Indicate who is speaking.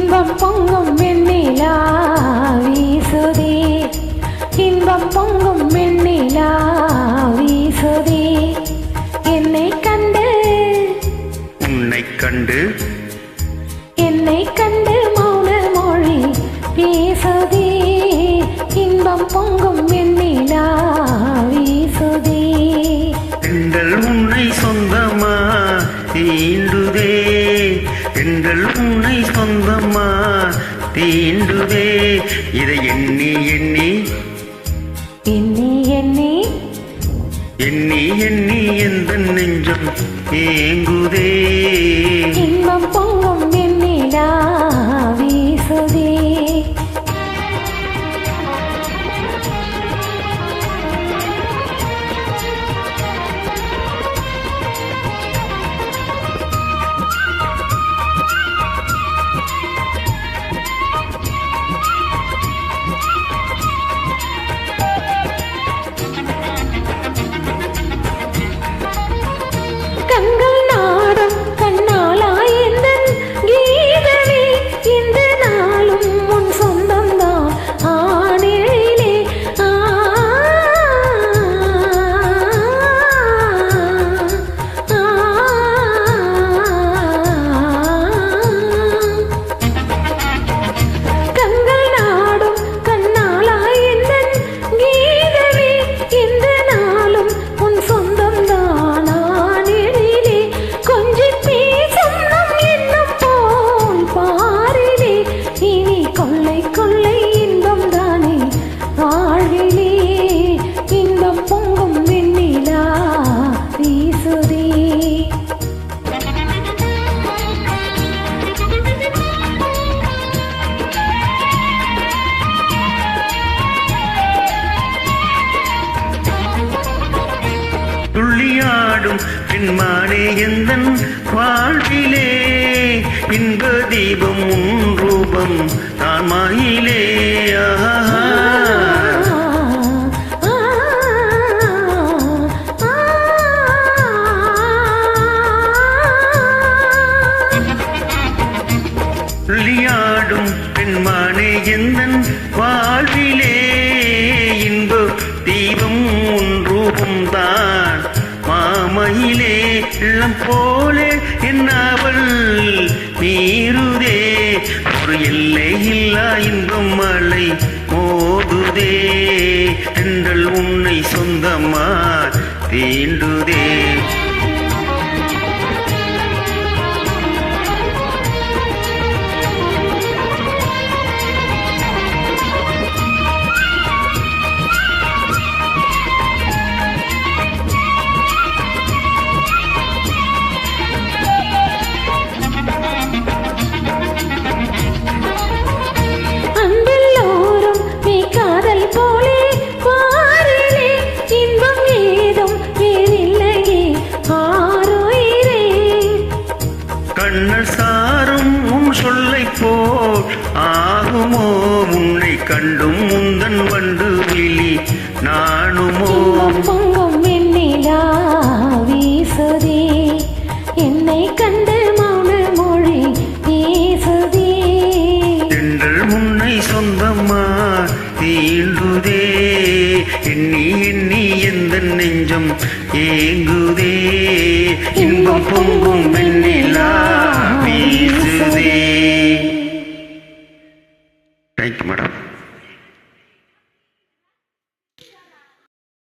Speaker 1: இன்பம் பொங்கும் வெண்ணிலா வீசுதே, இன்பம் பொங்கும் வெண்ணிலா வீசுதே. என்னை கண்டு
Speaker 2: உன்னை கண்டு
Speaker 1: என்னை கண்டு மௌன மொழி பேசுதே, இன்பம் பொங்கும் வெண்ணிலா வீசுதே.
Speaker 2: எங்கள் உன்னை சொந்தமா தீண்டுதே, எங்கள் உன்னை சொந்தமா தீண்டுதே. இதை எண்ணி எண்ணி
Speaker 1: எண்ணி எண்ணி
Speaker 2: எண்ணி எண்ணி எந்த நெஞ்சம் ஏங்குதே.
Speaker 1: இன்பம் பொங்கும் வெண்ணிலா வீசுதே. கண்கள் நாடும் கண்ணாலாயந்தன் கீதமே, இந்த நாளும் உன் சொந்தம்தான் ஆணிலே. கண்கள் நாடும் கண்ணாலாயந்தன் கீதமே, இந்த நாளும் உன் சொந்தம்தான் ஆணிலே. கொஞ்சி பேசும் நம் எண்ணம் போல் பாரிலே, இனி கொள்ளை கொள்ளை இன்பம் தானே வாழ்விலே. இன்பம் பொங்கும் வெண்ணிலா வீசுதே.
Speaker 2: துள்ளியாடும் பெண்மானே எந்தன் வாழ்விலே, இன்ப தீபம் உன் ரூபம் நான் மாயிலே. துள்ளியாடும் பெண்மானே எந்தன் வாழ்விலே, இன்ப தீபம் உன் ரூபம் தான் மாமையிலே. இளம் போலே என்னவள் மீறுதே, ஒரு எல்லை இல்லா இன்பம் மழை மோதுதே. என்றல் உன்னை சொந்தமா தீண்டுதே.
Speaker 1: அன்பெல்லோரும் நீ காதல் போலே பாரிலே, இன்பம் ஏதும் வேறில்லையே ஆரோயிரே.
Speaker 2: கண்ணல் சாரும் உன் சொல்லை போல் ஆகுமோ, உன்னை கண்டும் முந்தன் வண்டு விழி நானுமோ.
Speaker 1: இன்பம் பொங்கும் வெண்ணிலா வீசுதே, என்னை கண்டு மௌன மொழி பேசுதே.
Speaker 2: எங்கள் உன்னை சொந்தமா தீண்டுதே, எண்ணி எண்ணி எந்த நெஞ்சம் ஏங்குதே. இன்பம் பொங்கும் வெண்ணிலா வீசுதே. Thank you madam.